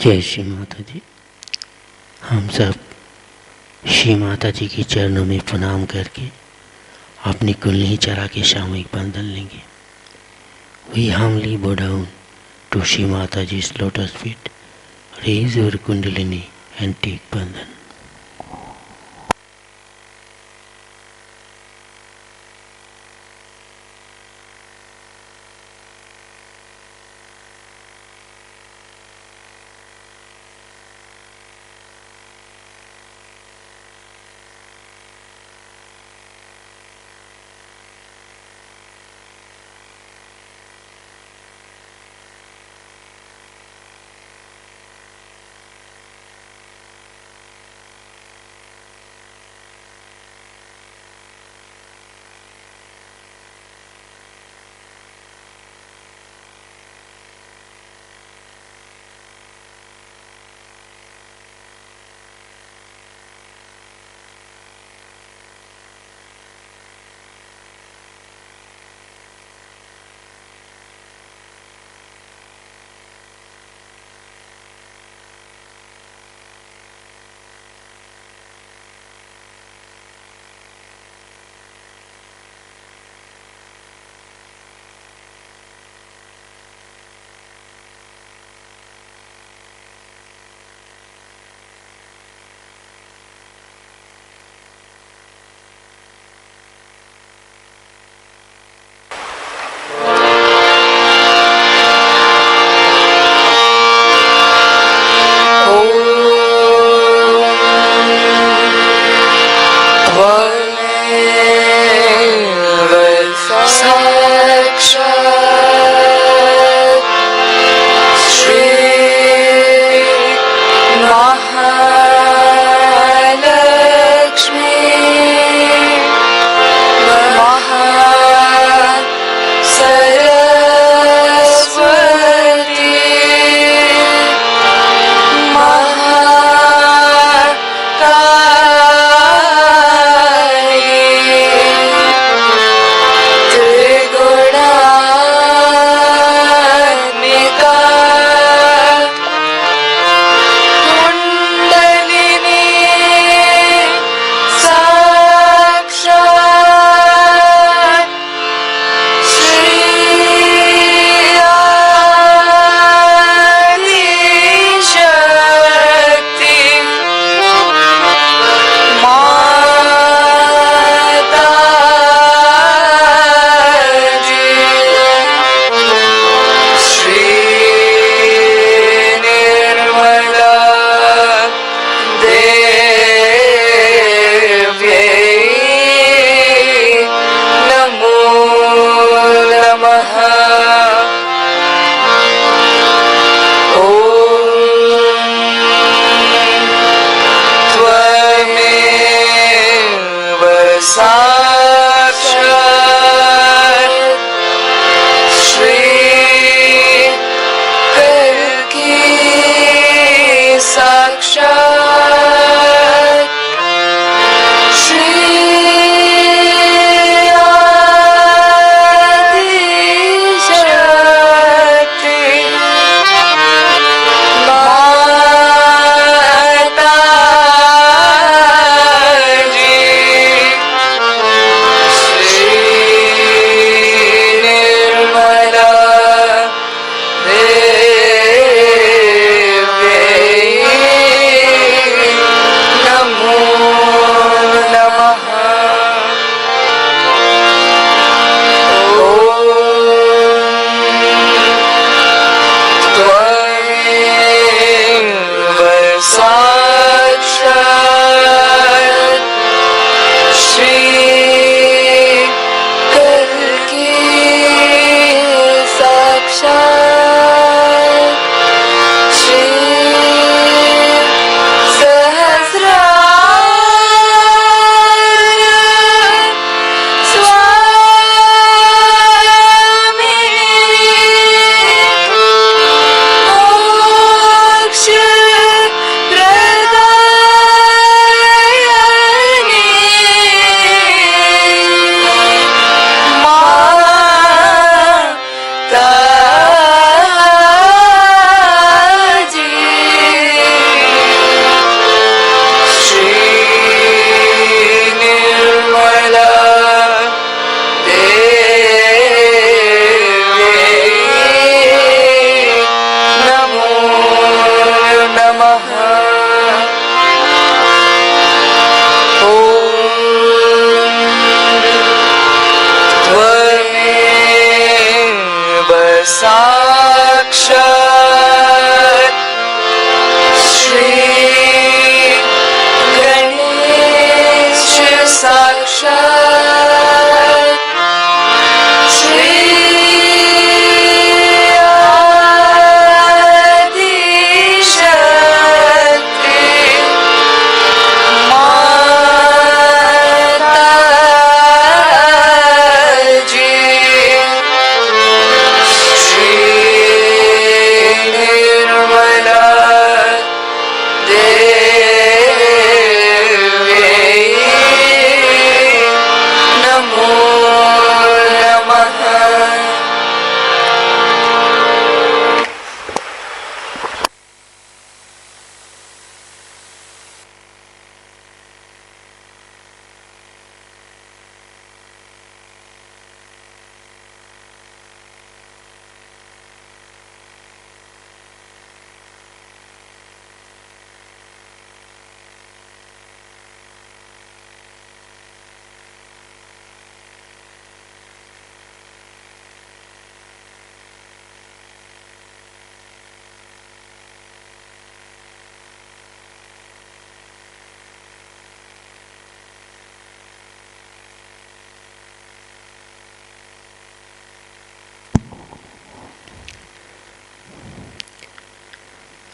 जय श्री माता जी। हम सब श्री माता जी के चरणों में प्रणाम करके अपनी कुंडली चढ़ा के सामूहिक बंधन लेंगे। We humbly bow down to Shri Mataji's lotus feet. Raise your kundalini and take bandhan.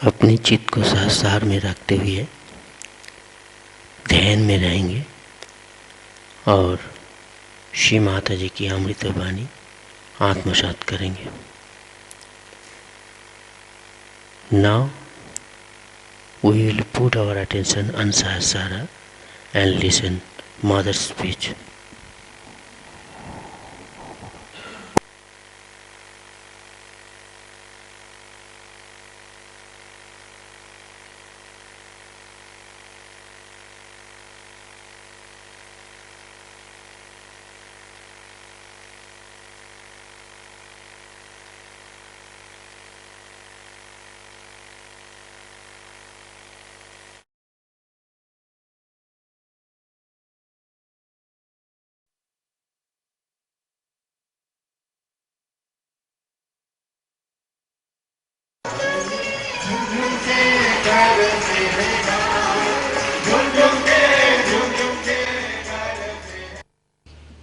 अपने चित्त को सहसार में रखते हुए ध्यान में रहेंगे और श्री माता जी की अमृत वाणी आत्मसात करेंगे। Now we will put our attention on Sahasrara and listen Mother's speech.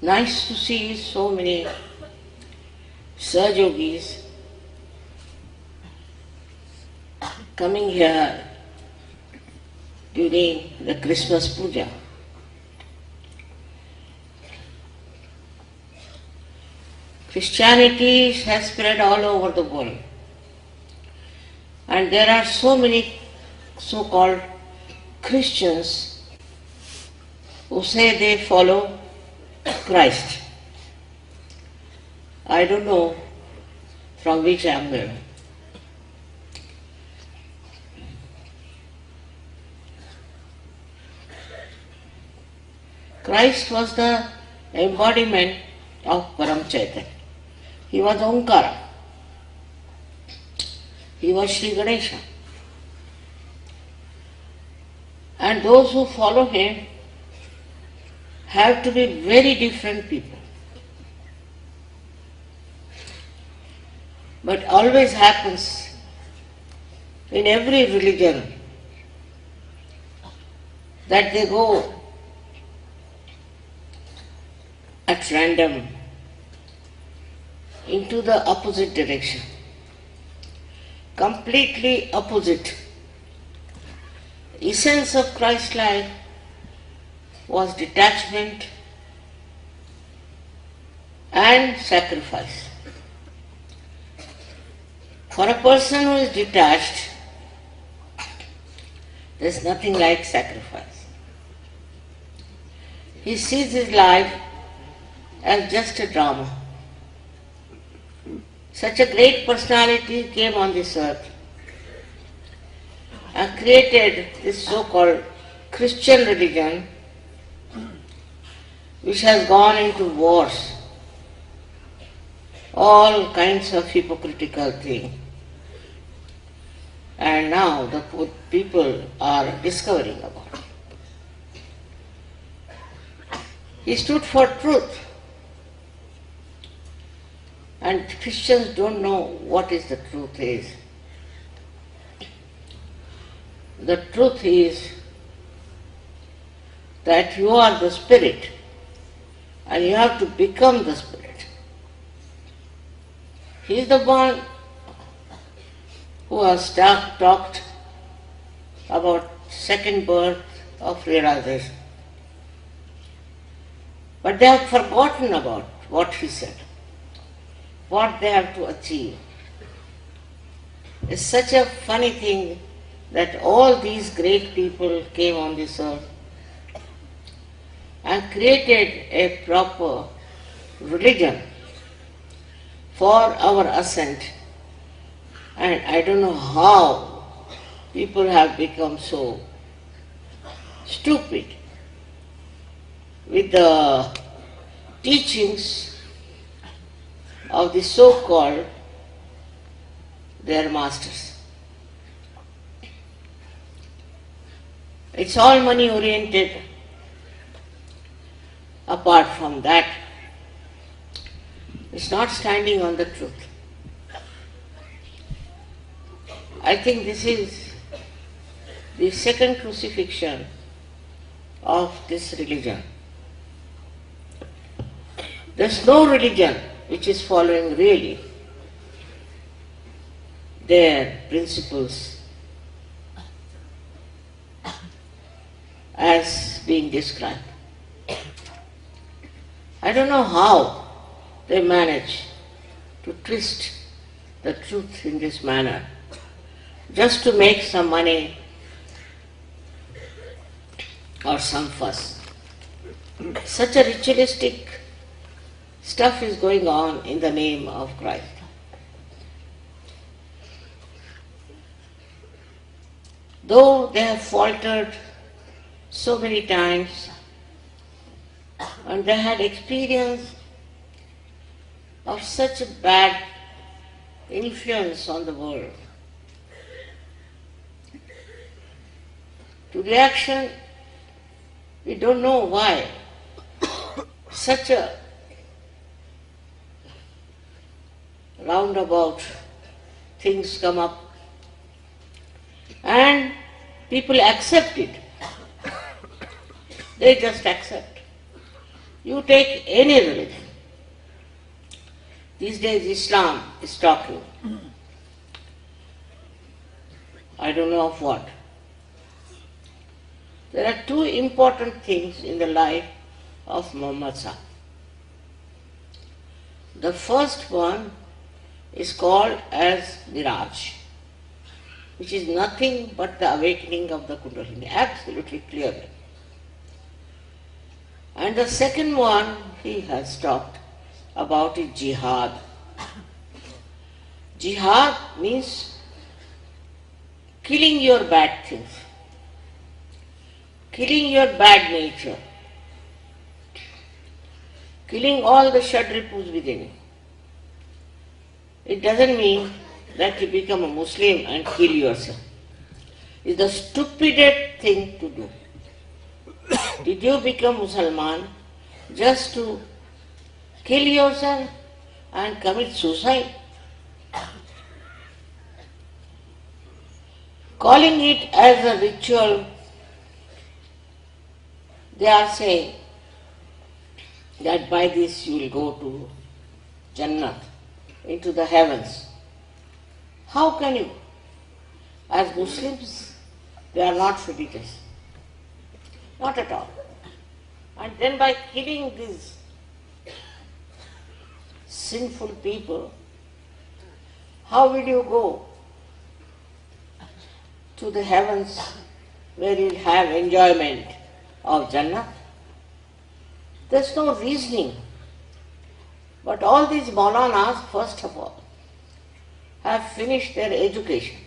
Nice to see so many Sahajogis coming here during the Christmas puja. Christianity has spread all over the world, and there are so many so-called Christians who say they follow Christ. I don't know from which angle. Christ was the embodiment of Param Chaitanya. He was Omkara. He was Shri Ganesha. And those who follow him have to be very different people. But always happens in every religion that they go at random into the opposite direction, completely opposite. The essence of Christ's life was detachment and sacrifice. For a person who is detached, there is nothing like sacrifice. He sees his life as just a drama. Such a great personality came on this earth and created this so-called Christian religion, which has gone into wars, all kinds of hypocritical things. And now the people are discovering about it. He stood for truth. And Christians don't know what is the truth is. The truth is that you are the spirit and you have to become the spirit. He is the one who has talked about second birth of realization. But they have forgotten about what he said, what they have to achieve. It's such a funny thing that all these great people came on this earth and created a proper religion for our ascent. And I don't know how people have become so stupid with the teachings of the so-called their masters. It's all money oriented. Apart from that, it's not standing on the truth. I think this is the second crucifixion of this religion. There's no religion which is following really their principles as being described. I don't know how they manage to twist the truth in this manner, just to make some money or some fuss. Such a ritualistic stuff is going on in the name of Christ. Though they have faltered so many times and they had experience of such a bad influence on the world, to reaction, we don't know why such a roundabout things come up and people accept it. They just accept. You take any religion. These days Islam is talking. I don't know of what. There are two important things in the life of Muhammad Sahib. The first one is called as Miraj, which is nothing but the awakening of the Kundalini, absolutely clearly. And the second one he has talked about is jihad. Jihad means killing your bad things, killing your bad nature, killing all the shadripus within you. It doesn't mean that you become a Muslim and kill yourself. It's the stupidest thing to do. Did you become Muslim just to kill yourself and commit suicide? Calling it as a ritual, they are saying that by this you will go to Jannah, into the heavens. How can you? As Muslims, they are not religious. Not at all. And then by killing these sinful people, how will you go to the heavens where you will have enjoyment of Jannah? There's no reasoning. But all these Maulanas, first of all, have finished their education.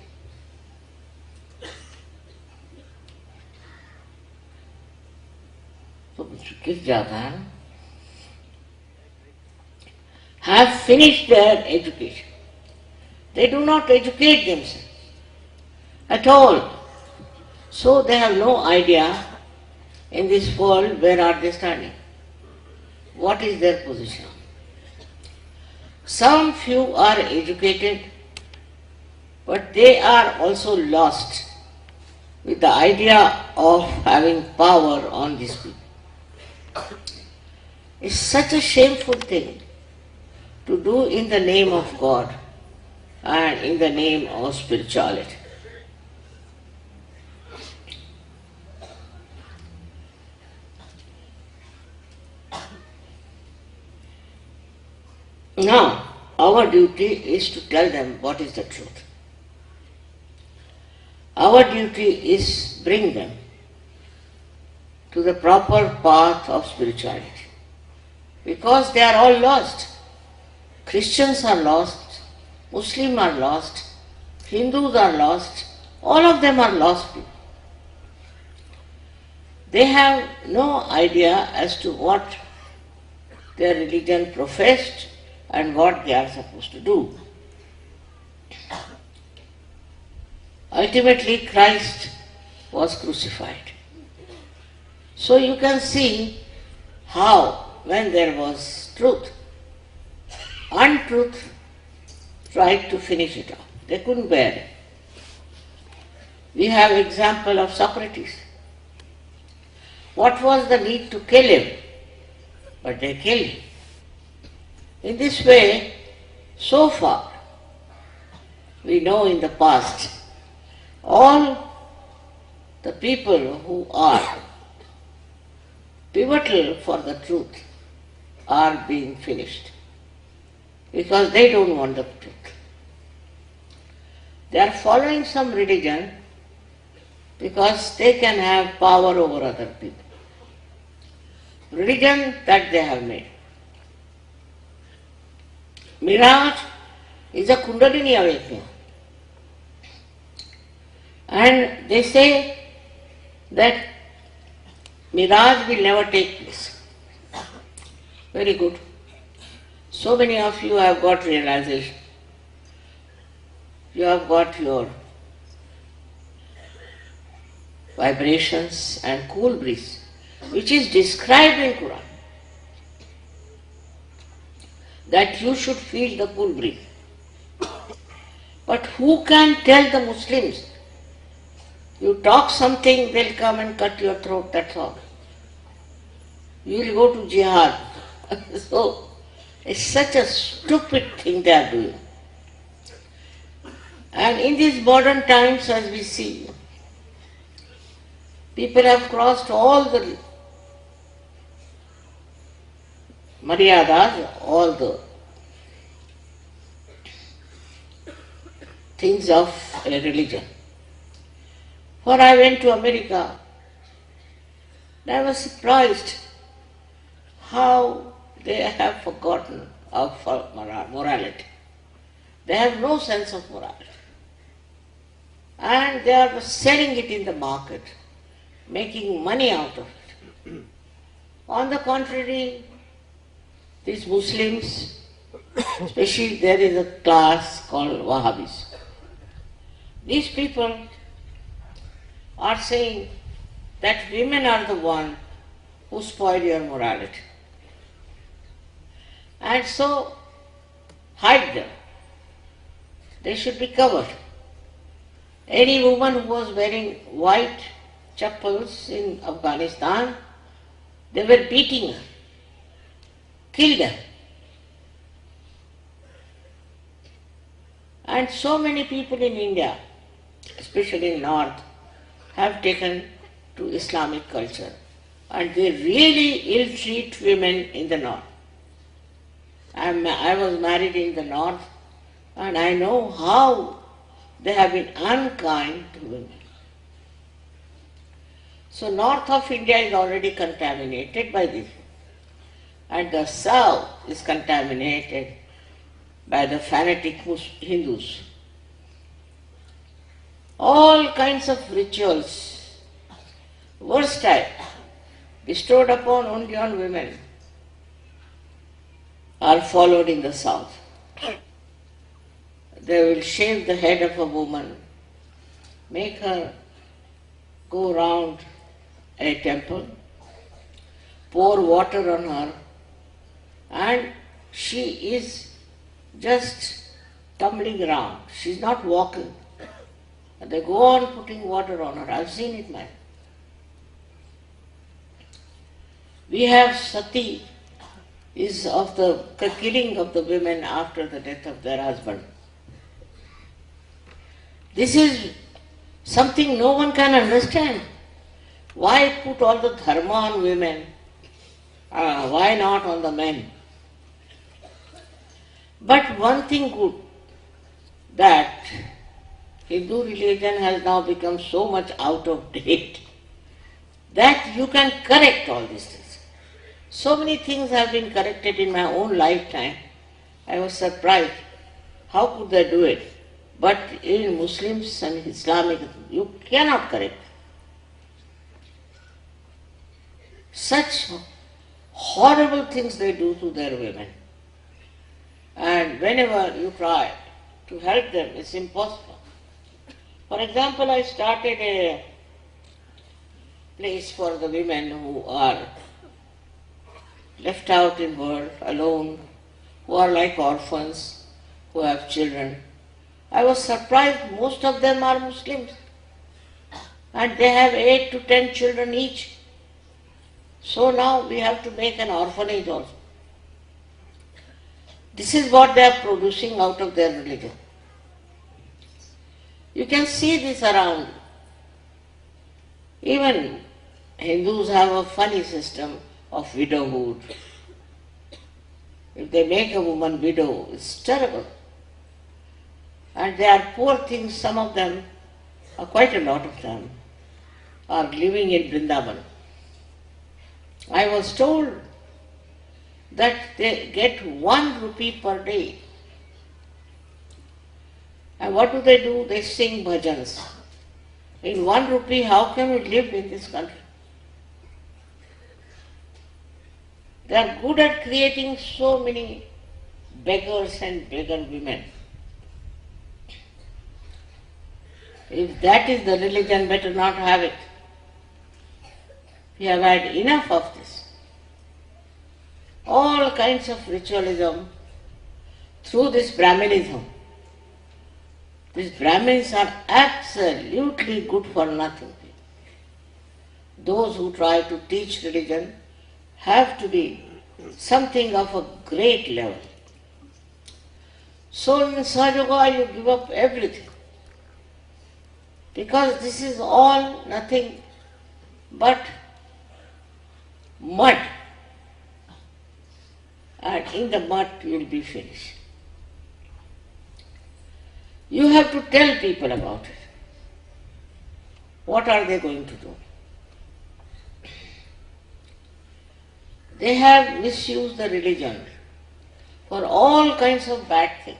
Have finished their education. They do not educate themselves at all. So they have no idea in this world where are they standing. What is their position? Some few are educated, but they are also lost with the idea of having power on these people. It's such a shameful thing to do in the name of God and in the name of spirituality. Now, our duty is to tell them what is the truth. Our duty is bring them to the proper path of spirituality. Because they are all lost. Christians are lost, Muslims are lost, Hindus are lost, all of them are lost people. They have no idea as to what their religion professed and what they are supposed to do. Ultimately, Christ was crucified. So you can see how, when there was truth, untruth tried to finish it off. They couldn't bear it. We have example of Socrates. What was the need to kill him? But they killed him. In this way, so far, we know in the past, all the people who are pivotal for the truth are being finished because they don't want the truth. They are following some religion because they can have power over other people. Religion that they have made. Mirage is a Kundalini awakening. And they say that mirage will never take place. Very good. So many of you have got realization. You have got your vibrations and cool breeze, which is described in Quran. That you should feel the cool breeze. But who can tell the Muslims? You talk something, they'll come and cut your throat, that's all. You will go to jihad. So, it's such a stupid thing they are doing. And in these modern times, as we see, people have crossed all the maryadas, all the things of a religion. For I went to America and I was surprised how they have forgotten of morality. They have no sense of morality. And they are selling it in the market, making money out of it. On the contrary, these Muslims, especially there is a class called Wahhabis. These people are saying that women are the one who spoil your morality. And so, hide them. They should be covered. Any woman who was wearing white chappals in Afghanistan, they were beating her, killed her. And so many people in India, especially in North, have taken to Islamic culture. And they really ill-treat women in the North. I was married in the North, and I know how they have been unkind to women. So North of India is already contaminated by this. And the South is contaminated by the fanatic Hindus. All kinds of rituals, worst type, bestowed upon only on women, are followed in the South. They will shave the head of a woman, make her go round a temple, pour water on her, and she is just tumbling around. She is not walking. And they go on putting water on her. I've seen it, man. We have sati, is of the killing of the women after the death of their husband. This is something no one can understand. Why put all the dharma on women? Why not on the men? But one thing good, that Hindu religion has now become so much out of date that you can correct all these things. So many things have been corrected in my own lifetime. I was surprised. How could they do it? But in Muslims and Islamic, you cannot correct. Such horrible things they do to their women. And whenever you try to help them, it's impossible. For example, I started a place for the women who are left out in the world, alone, who are like orphans, who have children. I was surprised, most of them are Muslims. And they have 8 to 10 children each. So now we have to make an orphanage also. This is what they are producing out of their religion. You can see this around. Even Hindus have a funny system of widowhood. If they make a woman widow, it's terrible. And they are poor things, some of them, or quite a lot of them, are living in Vrindavan. I was told that they get 1 rupee per day. And what do? They sing bhajans. In 1 rupee, how can we live in this country? They are good at creating so many beggars and beggar women. If that is the religion, better not have it. We have had enough of this. All kinds of ritualism through this Brahminism. These Brahmins are absolutely good for nothing. Those who try to teach religion have to be something of a great level. So in Sahaja you give up everything. Because this is all nothing but mud. And in the mud you will be finished. You have to tell people about it. What are they going to do? They have misused the religion for all kinds of bad things.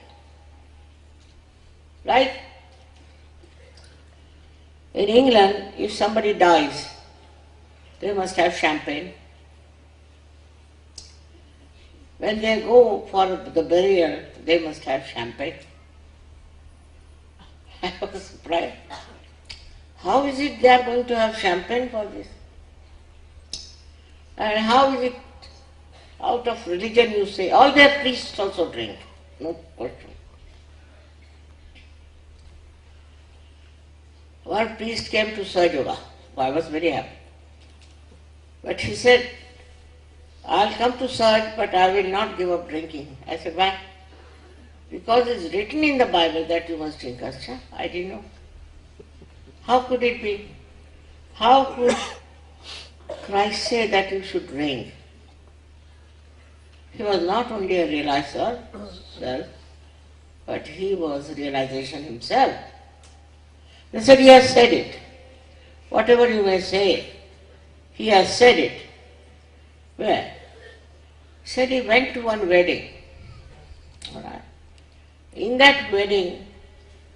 Like in England, if somebody dies, they must have champagne. When they go for the burial, they must have champagne. I was surprised. How is it they are going to have champagne for this? And how is it out of religion you say? All their priests also drink. No question. One priest came to Sahaja. I was very happy. But he said, I'll come to Sahaj, but I will not give up drinking. I said, why? Because it's written in the Bible that you must drink. Achha, I didn't know. How could it be? How could Christ say that you should drink? He was not only a realizer, but he was realization himself. They said, he has said it. Whatever you may say, he has said it. Where? He said he went to one wedding. All right. In that wedding,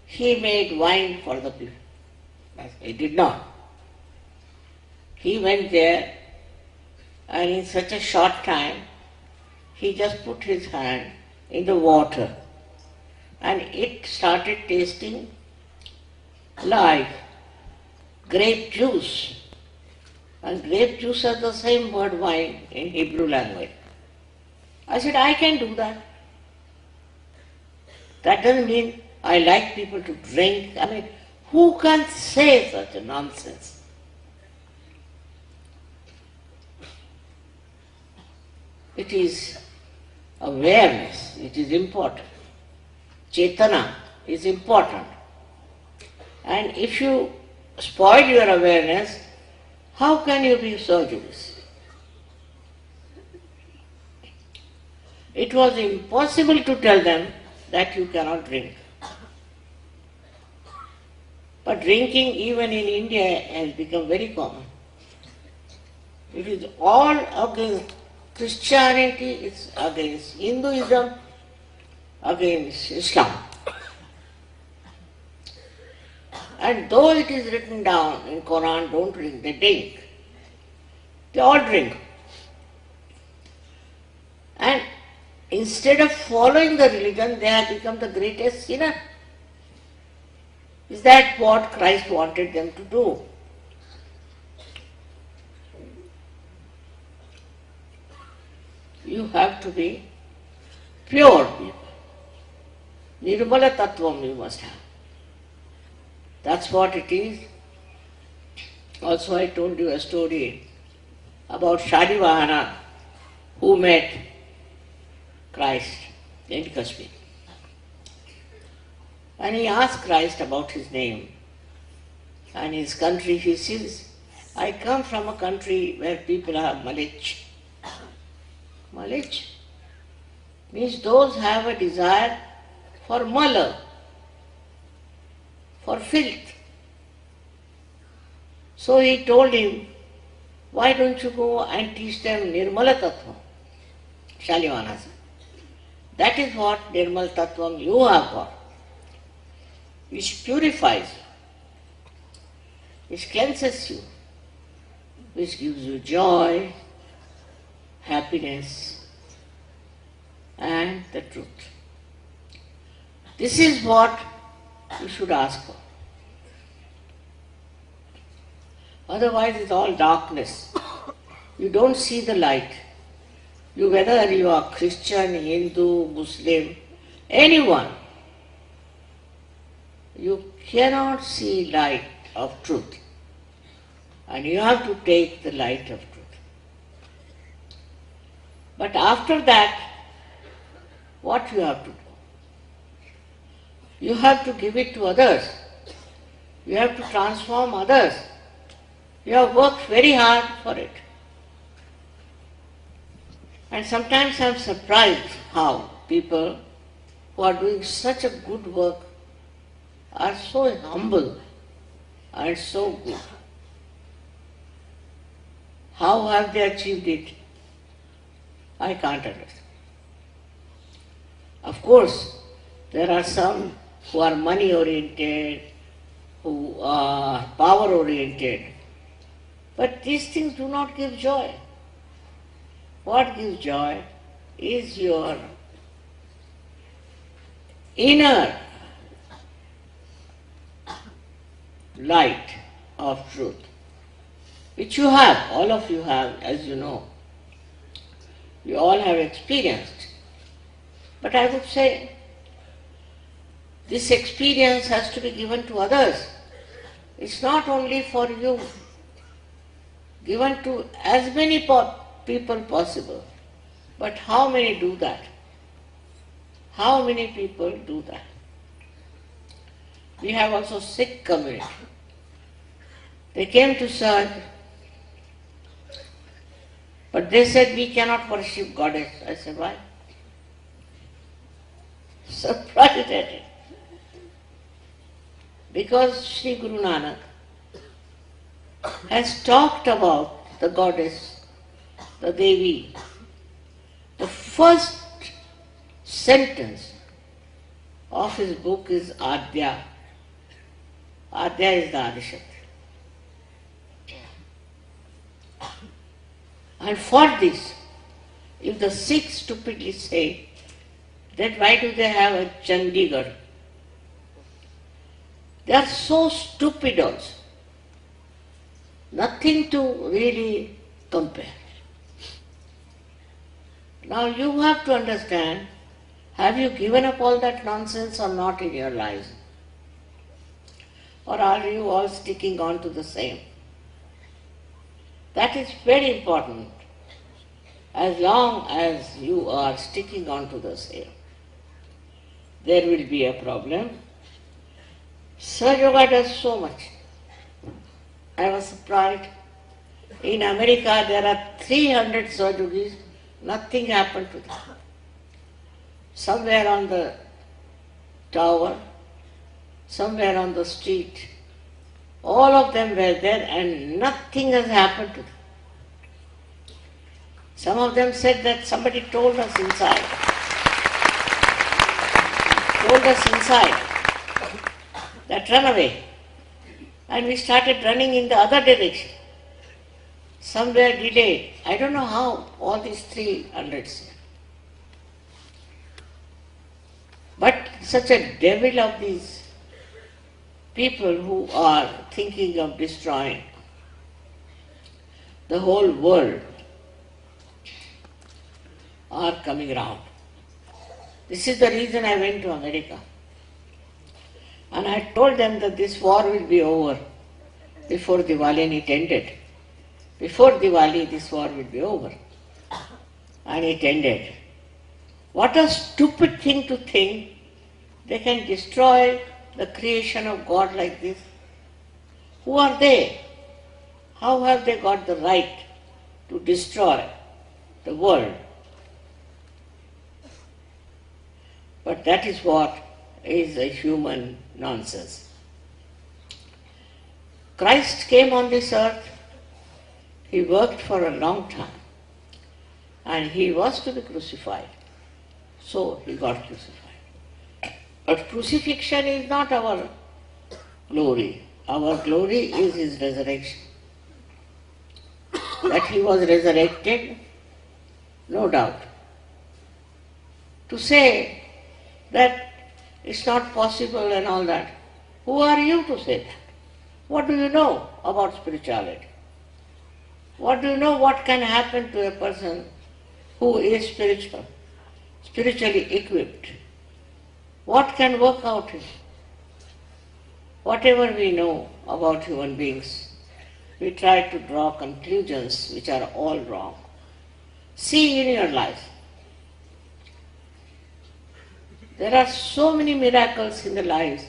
he made wine for the people. He did not. He went there, and in such a short time, he just put his hand in the water, and it started tasting like grape juice. And grape juice is the same word wine in Hebrew language. I said, I can do that. That doesn't mean I like people to drink. I mean, who can say such a nonsense? It is awareness, it is important. Chetana is important. And if you spoil your awareness, how can you be so Jewish? It was impossible to tell them that you cannot drink. But drinking even in India has become very common. It is all against Christianity, it's against Hinduism, against Islam. And though it is written down in Quran, don't drink, they drink. They all drink. And instead of following the religion, they have become the greatest sinner. Is that what Christ wanted them to do? You have to be pure people. Nirmala Tattvam you must have. That's what it is. Also I told you a story about Shadivahana who met Christ in Kashmir. And he asked Christ about his name and his country. He says, I come from a country where people are malich. Malich means those have a desire for mala, for filth. So he told him, why don't you go and teach them Nirmala Tattvam? Shalimana said. That is what Nirmal Tattvam you have got, which purifies you, which cleanses you, which gives you joy, happiness, and the truth. This is what you should ask for. Otherwise it's all darkness. You don't see the light. Whether you are Christian, Hindu, Muslim, anyone, you cannot see light of truth. And you have to take the light of truth. But after that, what you have to do? You have to give it to others. You have to transform others. You have worked very hard for it. And sometimes I am surprised how people who are doing such a good work are so humble and so good. How have they achieved it? I can't understand. Of course, there are some who are money oriented, who are power oriented, but these things do not give joy. What gives joy is your inner light of truth, which you have, all of you have, as you know. You all have experienced. But I would say this experience has to be given to others. It's not only for you, given to as many people possible. But how many do that? How many people do that? We have also Sikh community. They came to serve, but they said we cannot worship goddess. I said, why? Surprised at it. Because Shri Guru Nanak has talked about the goddess, the Devi. The first sentence of his book is Adya. Adya is the Adishakti. And for this, if the Sikhs stupidly say that why do they have a Chandigarh? They are so stupid also. Nothing to really compare. Now you have to understand, have you given up all that nonsense or not in your lives? Or are you all sticking on to the same? That is very important. As long as you are sticking on to the same, there will be a problem. Sir Yoga does so much. I was surprised. In America there are 300 Sahajogis, nothing happened to them. Somewhere on the tower, somewhere on the street, all of them were there and nothing has happened to them. Some of them said that somebody told us inside. That run away. And we started running in the other direction. Some were delayed. I don't know how all these 300. But such a devil of these people who are thinking of destroying the whole world are coming round. This is the reason I went to America. And I told them that this war will be over before Diwali, and it ended. Before Diwali, this war will be over. And it ended. What a stupid thing to think they can destroy the creation of God like this. Who are they? How have they got the right to destroy the world? But that is what is a human nonsense. Christ came on this earth, he worked for a long time, and he was to be crucified. So he got crucified. But crucifixion is not our glory. Our glory is his resurrection. That he was resurrected, no doubt. To say that it's not possible and all that, who are you to say that? What do you know about spirituality? What do you know what can happen to a person who is spiritual, spiritually equipped? What can work out in? Whatever we know about human beings, we try to draw conclusions which are all wrong. See in your life. There are so many miracles in the lives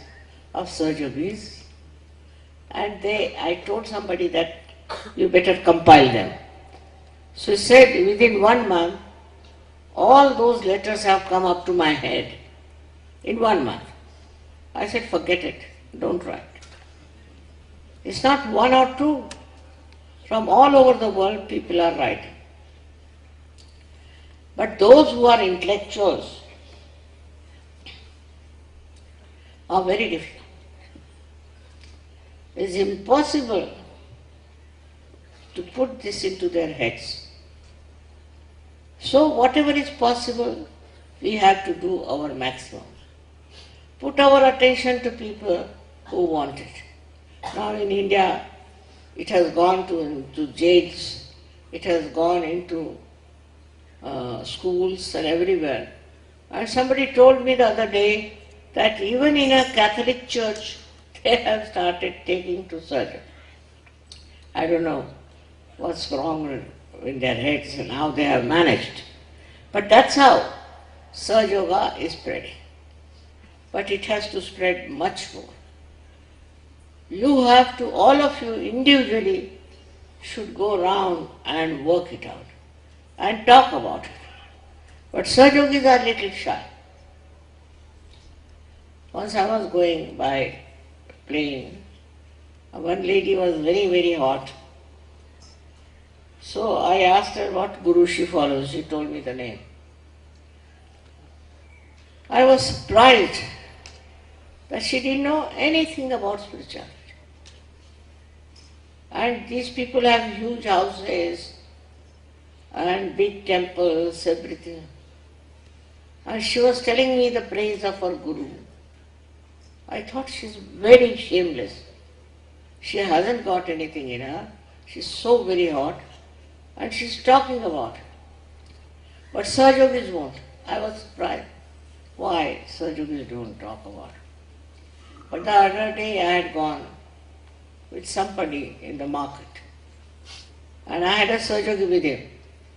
of Sir Jogis, and I told somebody that you better compile them. So he said within 1 month, all those letters have come up to my head in 1 month. I said, forget it, don't write. It's not 1 or 2. From all over the world, people are writing. But those who are intellectuals are very difficult. It is impossible to put this into their heads. So whatever is possible, we have to do our maximum. Put our attention to people who want it. Now in India, it has gone into jails, it has gone into schools and everywhere. And somebody told me the other day that even in a Catholic church, they have started taking to surgery. I don't know what's wrong in their heads and how they have managed. But that's how Saj Yoga is spreading. But it has to spread much more. You have to, all of you individually, should go around and work it out and talk about it. But Saj Yogis are little shy. Once I was going by plane, one lady was very, very hot. So I asked her what guru she follows. She told me the name. I was surprised that she didn't know anything about spirituality. And these people have huge houses and big temples, everything. And she was telling me the praise of her guru. I thought she's very shameless. She hasn't got anything in her. She's so very hot. And she's talking about it. But Saj Yogis won't. I was surprised. Why Saj Yogis don't talk about it? But the other day I had gone with somebody in the market. And I had a Saj Yogi with him.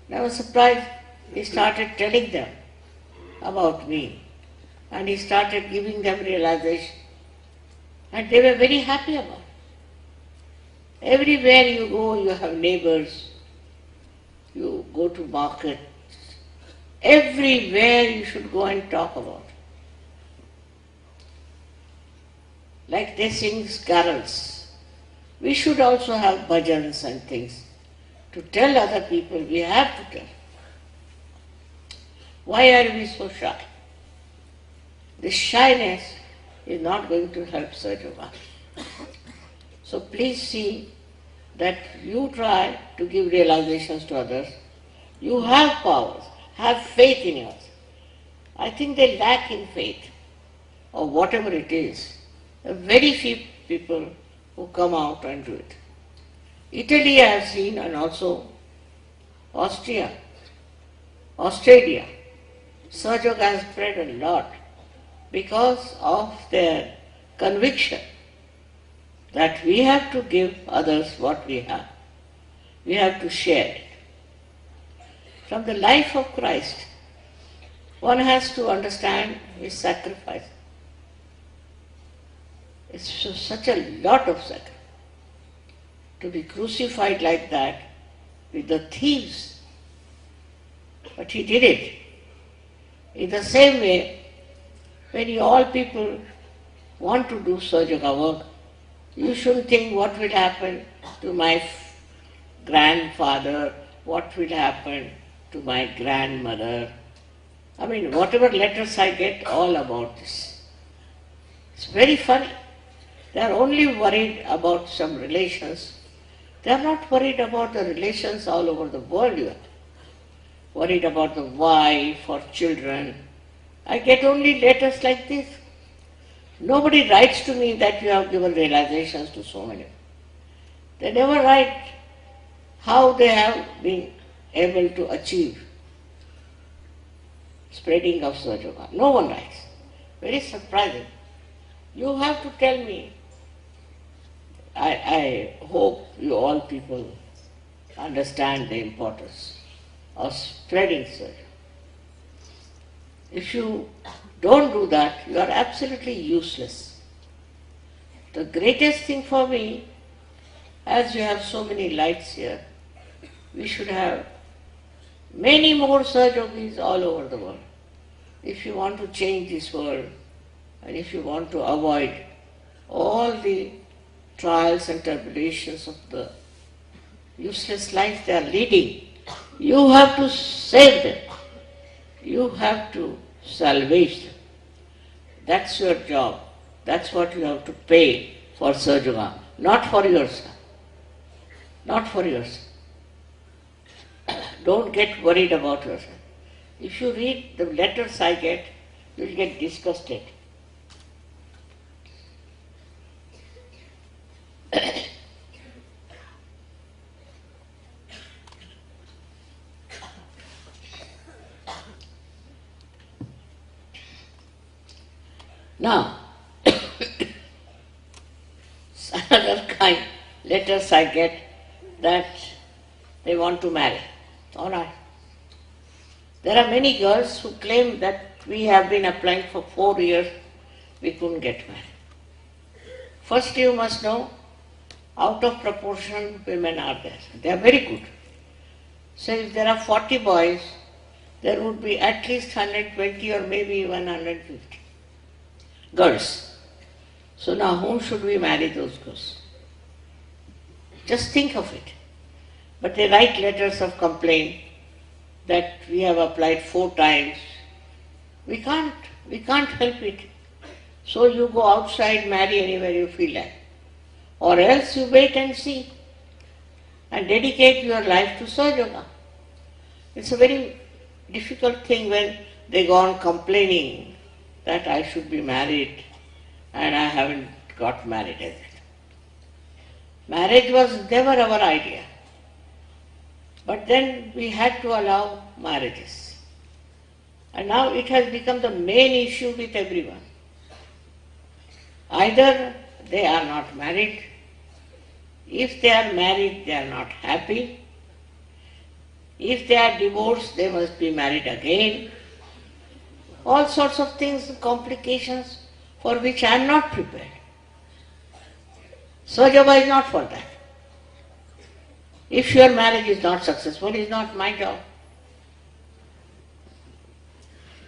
And I was surprised. He started telling them about me. And he started giving them realization. And they were very happy about it. Everywhere you go, you have neighbors. You go to market. Everywhere you should go and talk about it. Like they sing carols. We should also have bhajans and things to tell other people. We have to tell. Why are we so shy? This shyness is not going to help Saj Yoga. So please see that you try to give realizations to others. You have powers. Have faith in yours. I think they lack in faith, or whatever it is. There are very few people who come out and do it. Italy I have seen, and also Australia. Saj Yoga has spread a lot because of their conviction that we have to give others what we have. We have to share it. From the life of Christ, one has to understand his sacrifice. It's such a lot of sacrifice. to be crucified like that with the thieves. But he did it. In the same way, when you all people want to do Sahaja work, you shouldn't think what will happen to my grandfather, what will happen to my grandmother. I mean, whatever letters I get, all about this. It's very funny. They are only worried about some relations. They are not worried about the relations all over the world. You are worried about the wife or children. I get only letters like this. Nobody writes to me that you have given realizations to so many. They never write how they have been able to achieve spreading of Sahaja. No one writes. Very surprising. You have to tell me. I hope you all people understand the importance of spreading Sahaja. If you don't do that, you are absolutely useless. The greatest thing for me, as you have so many lights here, we should have many more Sahajogis all over the world. If you want to change this world, and if you want to avoid all the trials and tribulations of the useless life they are leading, you have to save them. You have to salvage them. That's your job. That's what you have to pay for Sahaja, not for yourself. Not for yourself. Don't get worried about yourself. If you read the letters I get, you will get disgusted. Now, another kind letters I get that they want to marry. All right. There are many girls who claim that we have been applying for 4 years, we couldn't get married. First you must know, out of proportion women are there. They are very good. So if there are 40 boys, there would be at least 120 or maybe even 150 girls. So now whom should we marry those girls? Just think of it. But they write letters of complaint that we have applied 4 times. We can't help it. So you go outside, marry anywhere you feel like. Or else you wait and see and dedicate your life to Sahaja. It's a very difficult thing when they go on complaining that I should be married and I haven't got married as yet. Marriage was never our idea. But then we had to allow marriages. And now it has become the main issue with everyone. Either they are not married. If they are married, they are not happy. If they are divorced, they must be married again. All sorts of things, complications for which I am not prepared. Sahaja is not for that. If your marriage is not successful, it's not my job.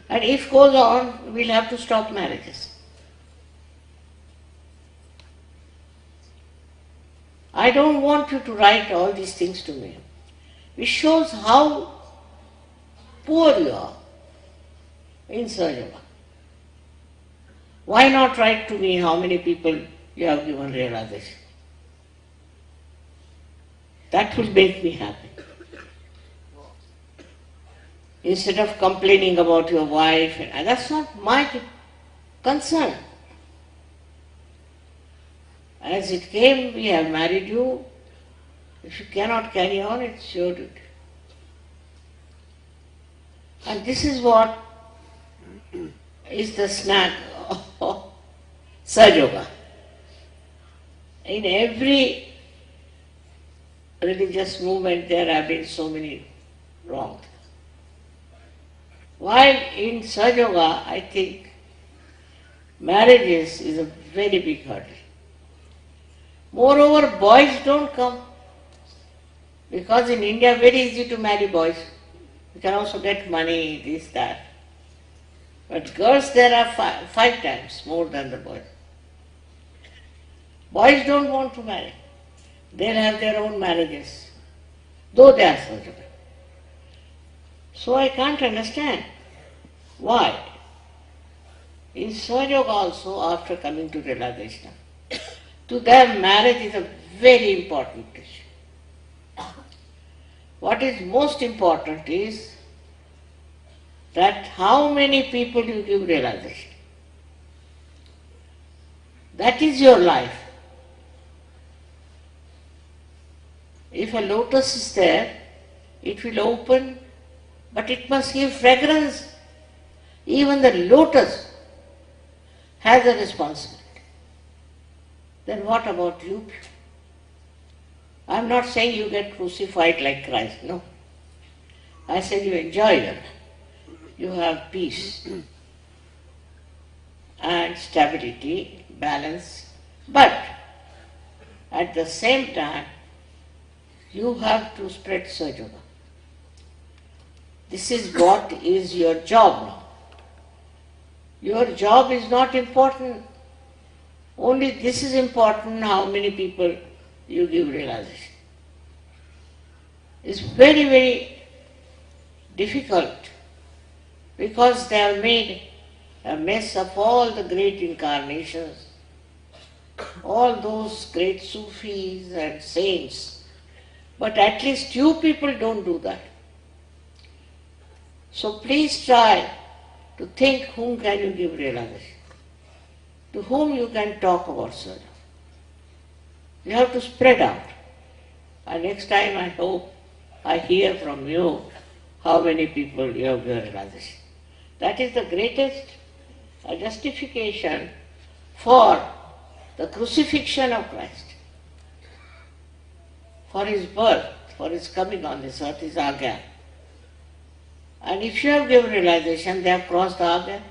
And if goes on, we'll have to stop marriages. I don't want you to write all these things to me. It shows how poor you are in Sahaja. Why not write to me how many people you have given realization? That will make me happy. Instead of complaining about your wife, and that's not my concern. As it came, we have married you. If you cannot carry on, it's your duty. And this is what is the snag of Sahaja. In every religious movement there have been so many wrongs. While in Sahaja, I think marriages is a very big hurdle. Moreover, boys don't come. Because in India, very easy to marry boys. You can also get money, this, that. But girls, there are five times more than the boys. Boys don't want to marry. They'll have their own marriages, though they are surgical. So I can't understand why. In Sahaja also, after coming to realization, to them marriage is a very important issue. What is most important is that how many people you give realization. That is your life. If a lotus is there, it will open, but it must give fragrance. Even the lotus has a responsibility. Then what about you? I am not saying you get crucified like Christ, no. I said you enjoy your life. You have peace and stability, balance, but at the same time, you have to spread Sahaja. This is what is your job now. Your job is not important. Only this is important, how many people you give realization. It's very, very difficult because they have made a mess of all the great incarnations, all those great Sufis and saints. But at least you people don't do that. So please try to think whom can you give realization, to whom you can talk about Sahaja. You have to spread out. And next time I hope I hear from you how many people you have given realization. That is the greatest justification for the crucifixion of Christ. For his birth, for his coming on this earth is ARYA. And if you have given realization, they have crossed the ARYA.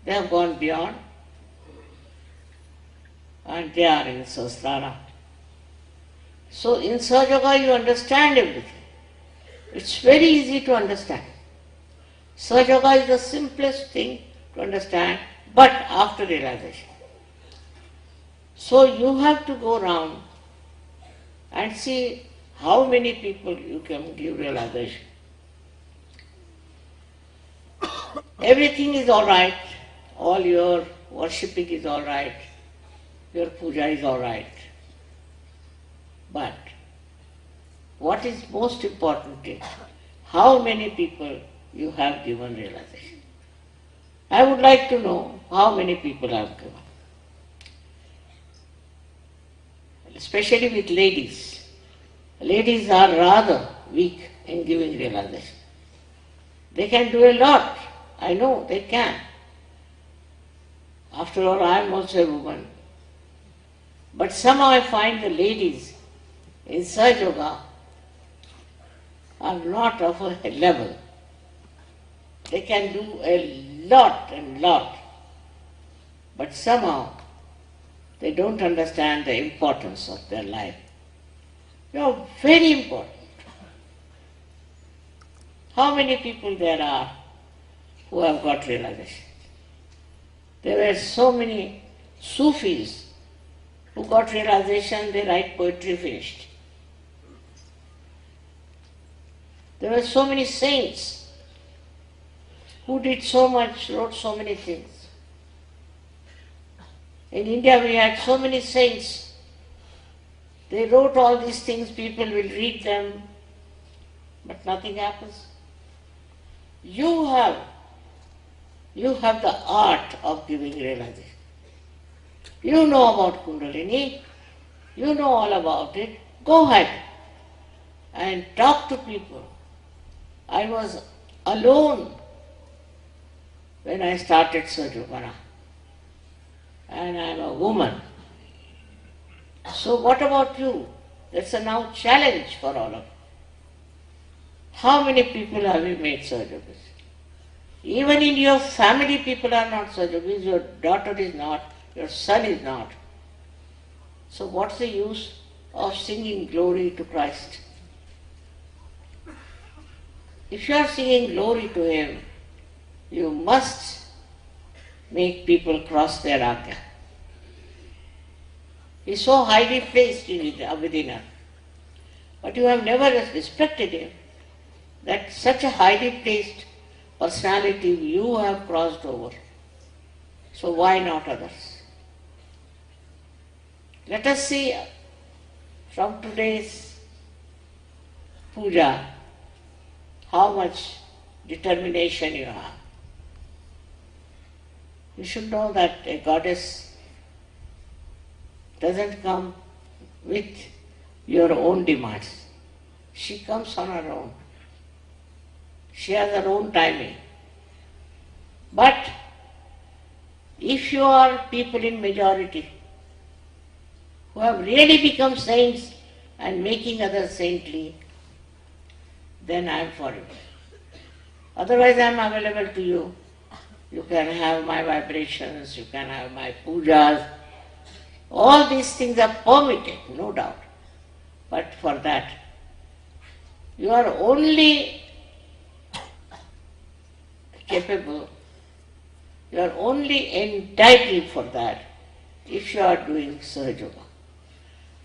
They have gone beyond. And they are in Sahasrara. So in Sahaja you understand everything. It's very easy to understand. Sahaja is the simplest thing to understand, but after realization. So you have to go around and see how many people you can give realization. Everything is all right, all your worshipping is all right, your puja is all right. But what is most important is how many people you have given realization. I would like to know how many people I have given. Especially with ladies. Ladies are rather weak in giving realization. They can do a lot. I know they can. After all, I am also a woman. But somehow I find the ladies in Sahaja are not of a level. They can do a lot and lot. But somehow they don't understand the importance of their life. You are very important. How many people there are who have got realization? There were so many Sufis who got realization, they write poetry, finished. There were so many saints who did so much, wrote so many things. In India we had so many saints. They wrote all these things, people will read them, but nothing happens. You have the art of giving realization. You know about Kundalini, you know all about it. Go ahead and talk to people. I was alone when I started Sahaja, and I am a woman. So what about you? That's a now challenge for all of you. How many people have you made Sahajogis? Even in your family people are not Sahajogis, your daughter is not, your son is not. So what's the use of singing glory to Christ? If you are singing glory to Him, you must make people cross their ARYA. He is so highly placed within us, but you have never respected Him, that such a highly placed personality you have crossed over. So why not others? Let us see from today's puja how much determination you have. You should know that a goddess doesn't come with your own demands. She comes on her own. She has her own timing. But if you are people in majority who have really become saints and making others saintly, then I am for it. Otherwise I am available to you. You can have my vibrations, you can have my pujas. All these things are permitted, no doubt. But for that, you are only capable, you are only entitled for that if you are doing Sahajoga,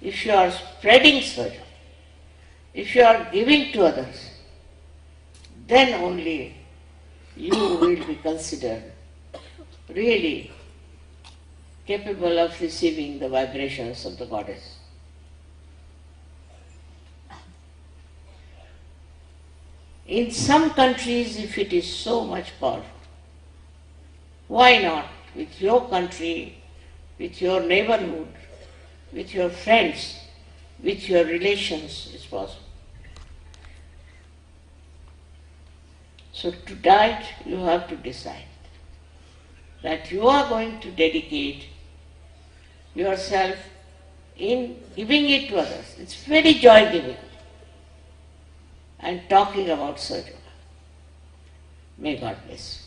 if you are spreading Sahajoga, if you are giving to others, then only you will be considered really capable of receiving the vibrations of the goddess. In some countries, if it is so much powerful, why not with your country, with your neighborhood, with your friends, with your relations is possible. So to that you have to decide that you are going to dedicate yourself in giving it to others. It's very joy-giving. And talking about Sahajoga. May God bless you.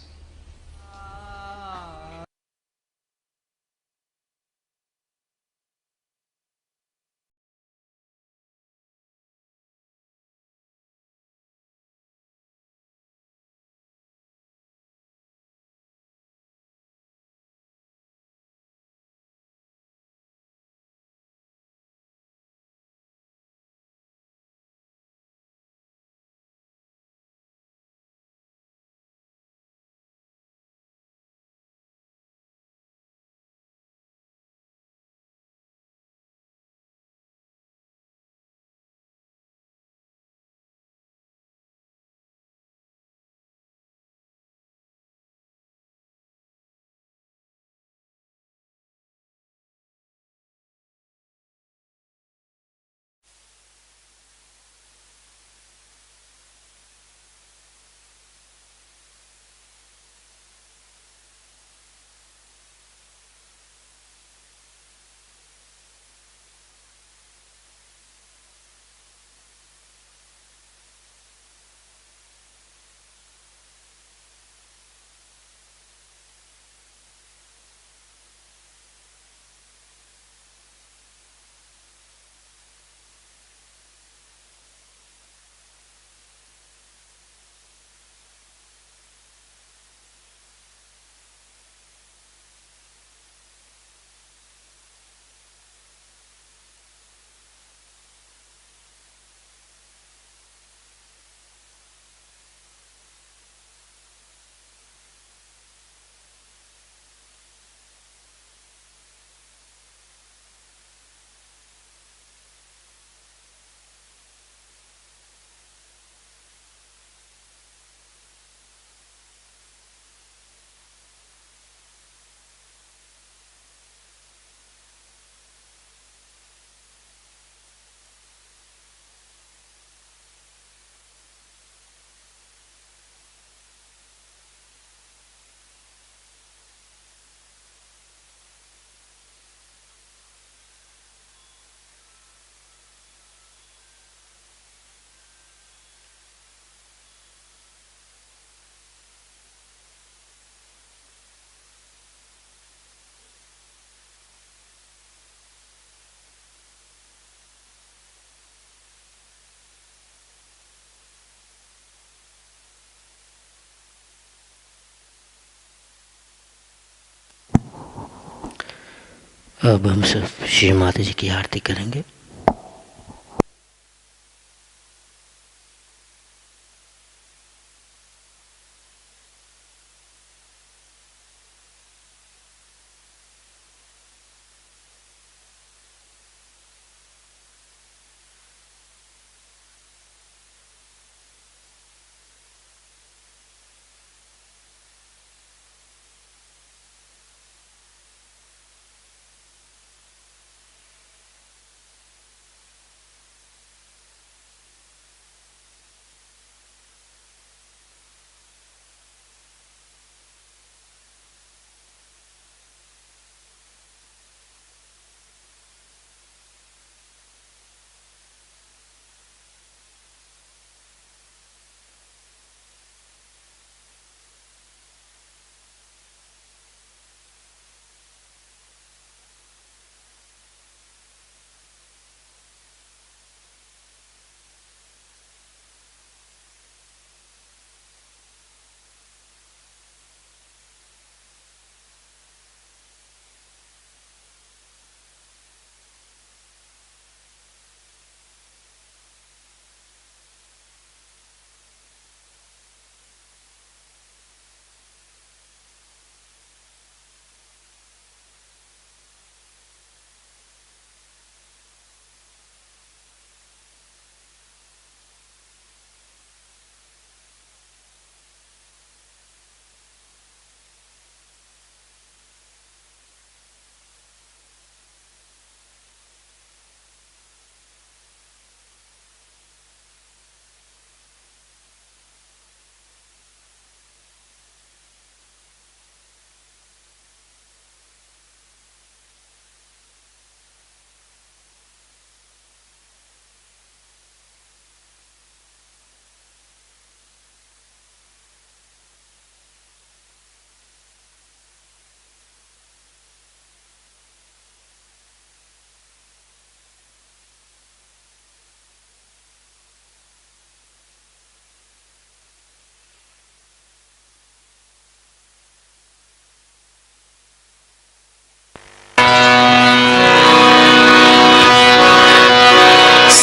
अब हम सब श्री माता जी की आरती करेंगे।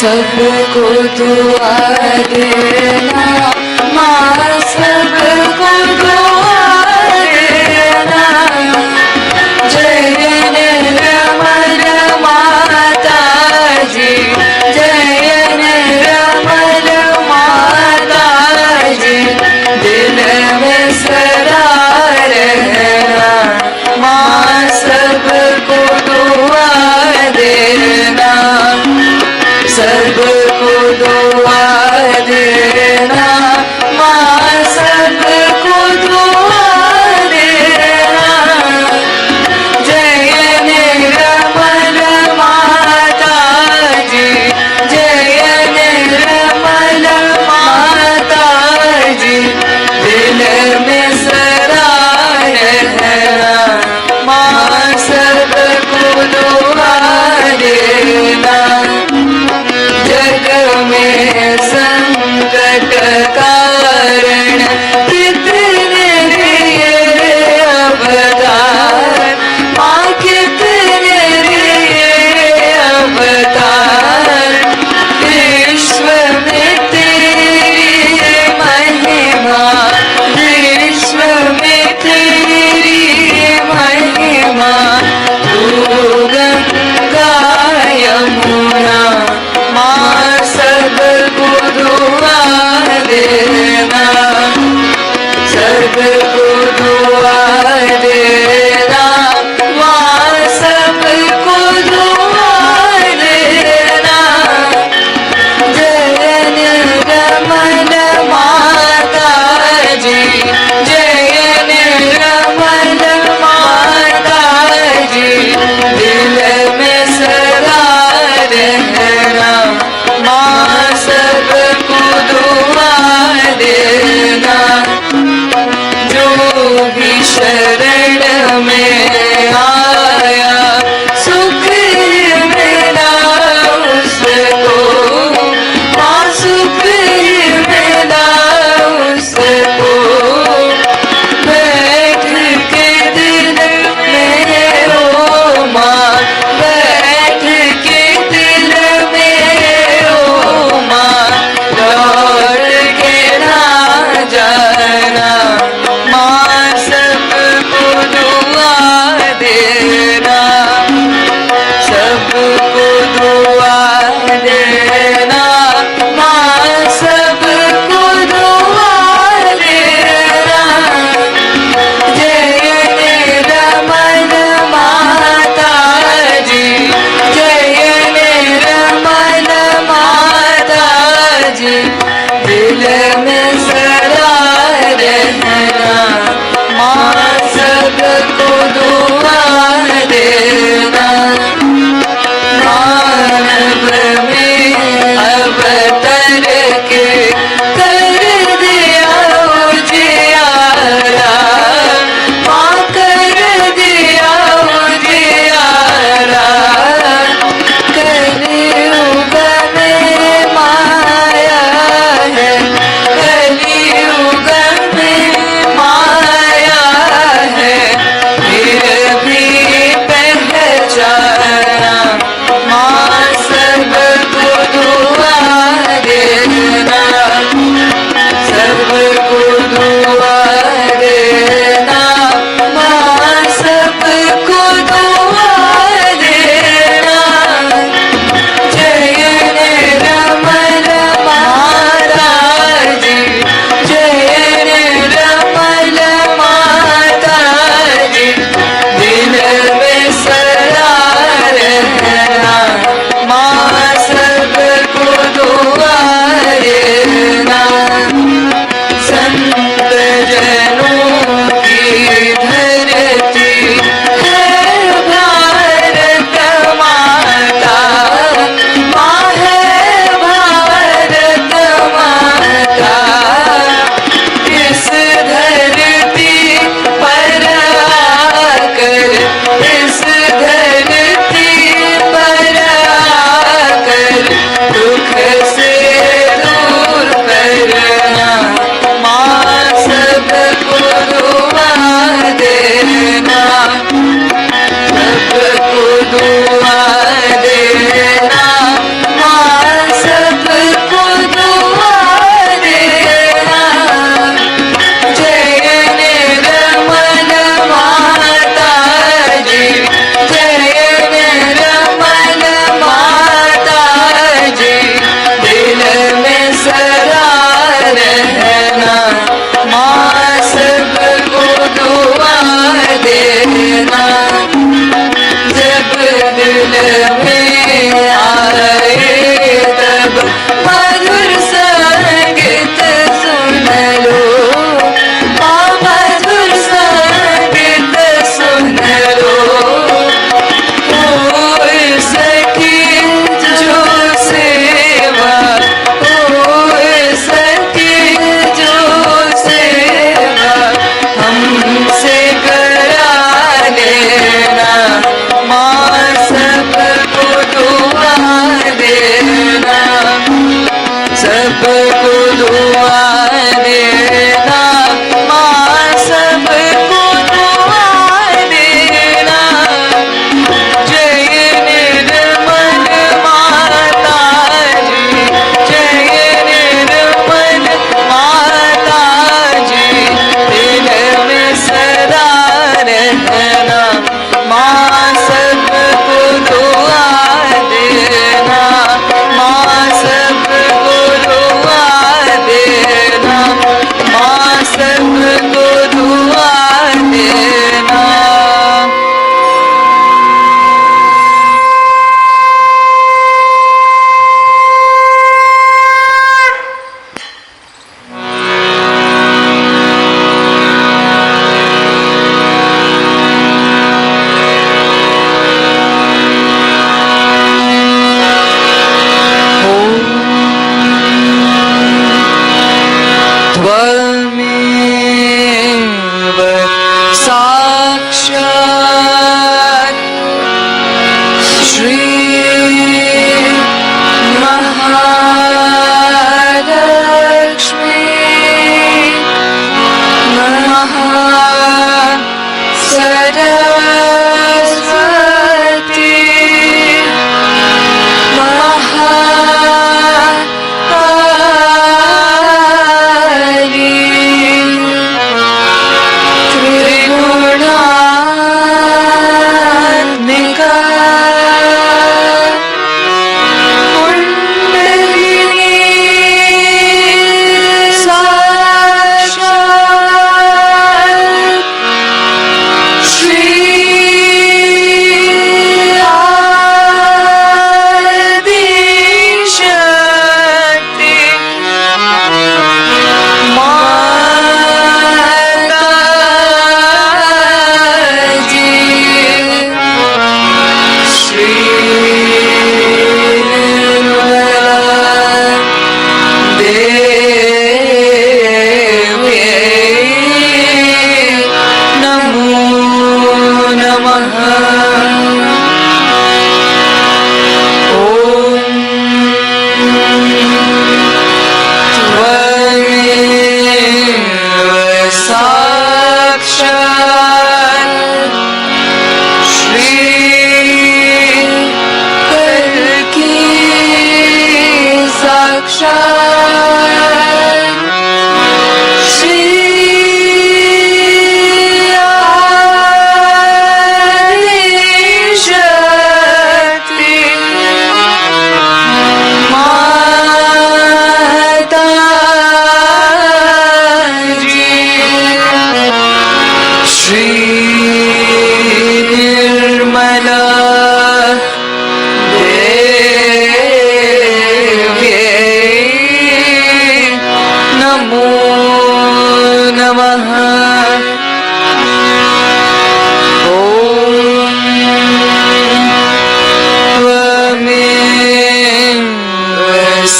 सबको दुआ देना माँ, सबको दुआ देना। जय निर्मल माता जी, जय निर्मल माता जी। दिल में सदा रहना माँ, सबको दुआ देना, सबको दुआ देना माँ।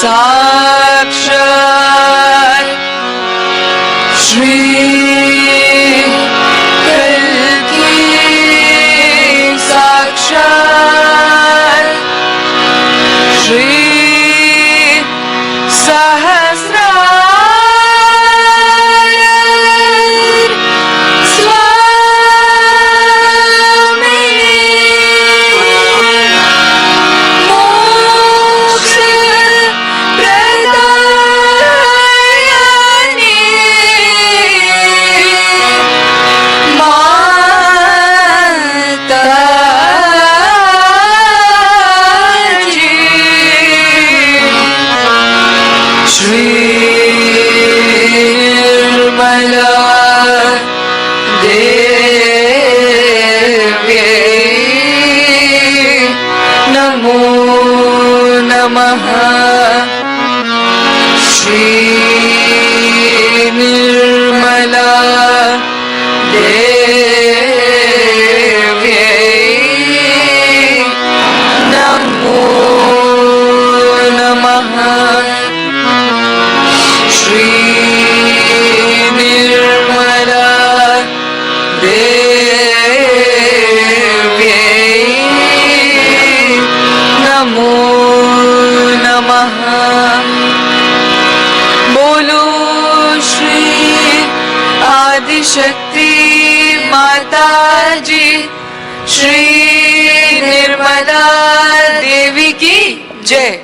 साक्षात् श्री कल्की साक्षात् श्री शक्ति माता जी श्री निर्मला देवी की जय।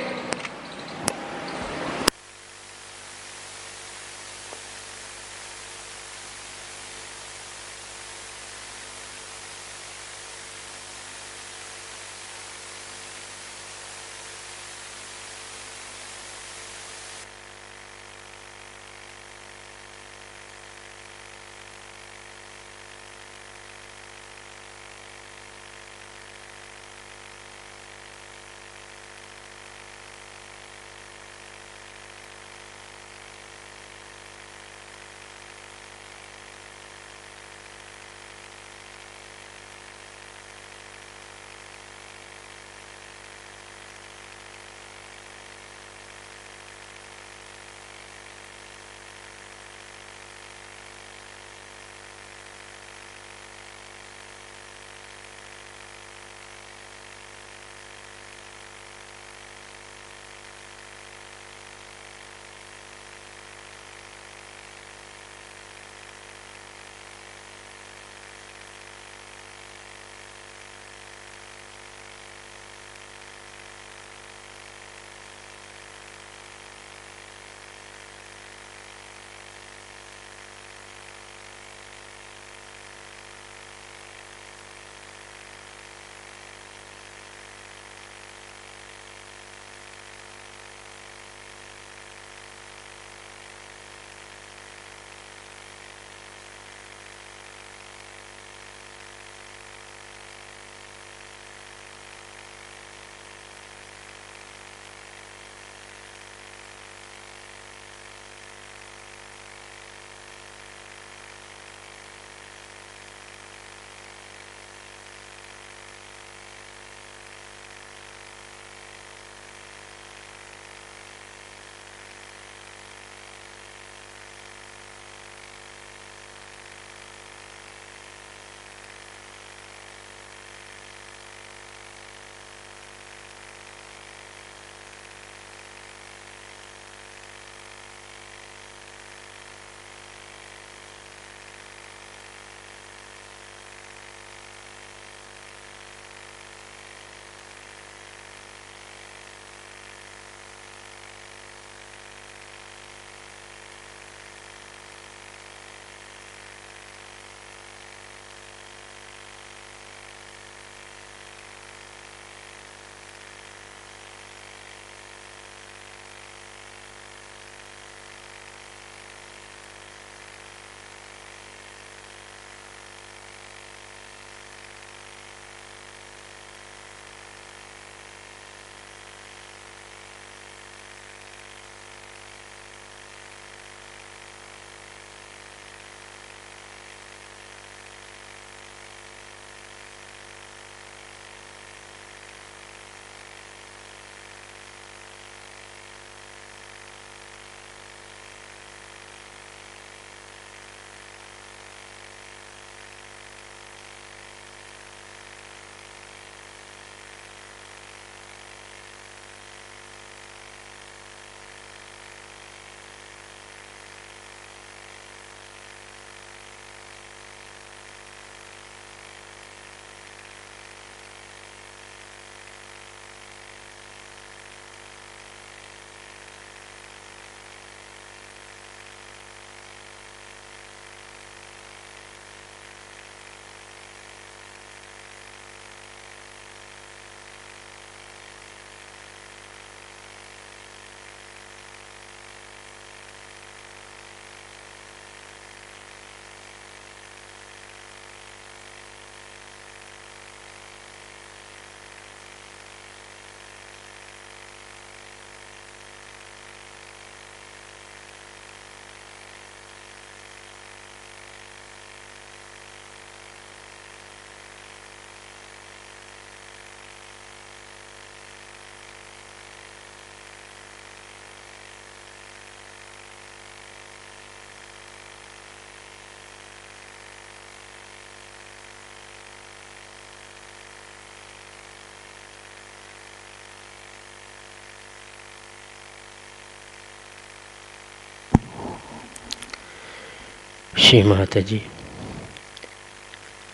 श्री माता जी,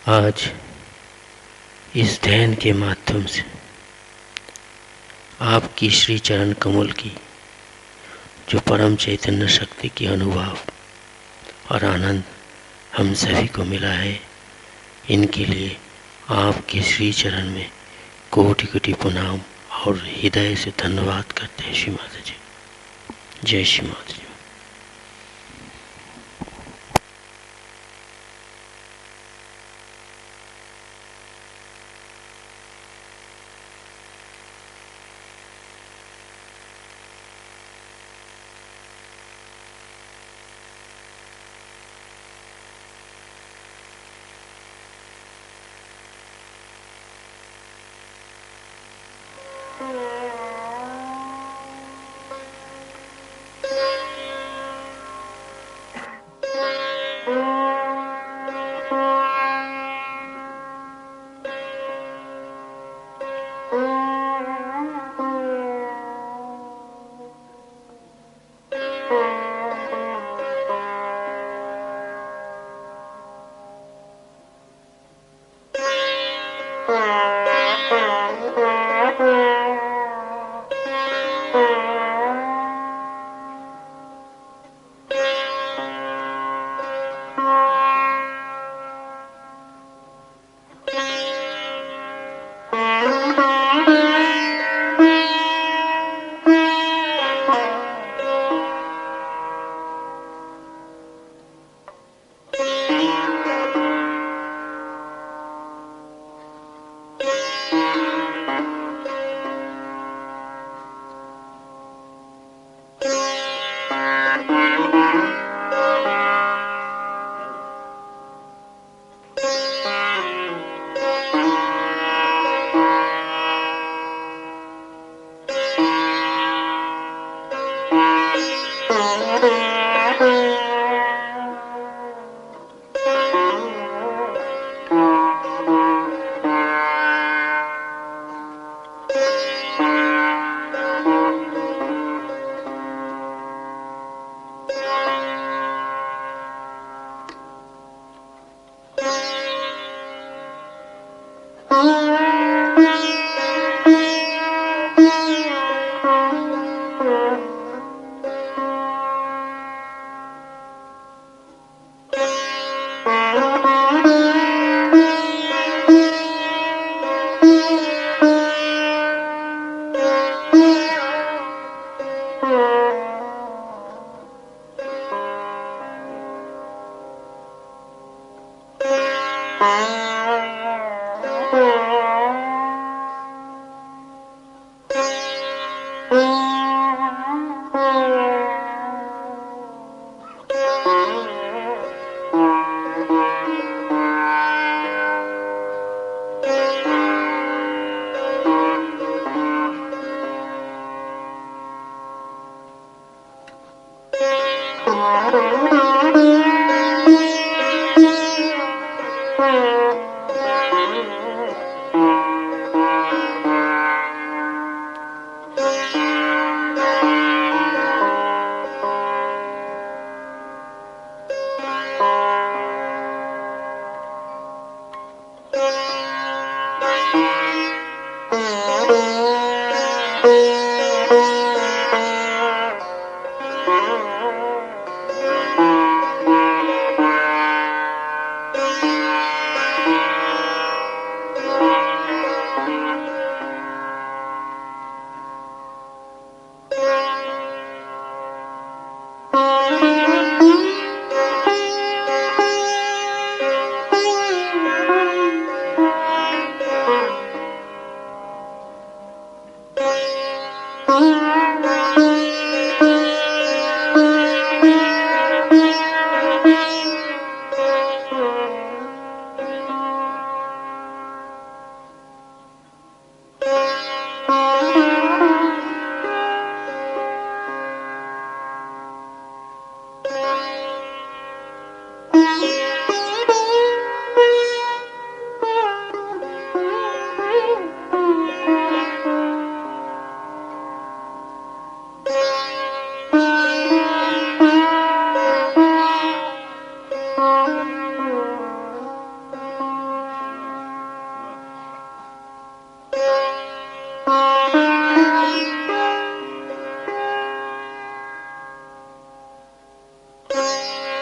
आज इस ध्यान के माध्यम से आपकी श्री चरण कमल की जो परम चैतन्य शक्ति की अनुभव और आनंद हम सभी को मिला है, इनके लिए आपके श्री चरण में कोटि कोटि प्रणाम और हृदय से धन्यवाद करते हैं श्री माता जी। जय श्री माता जी। Thank you.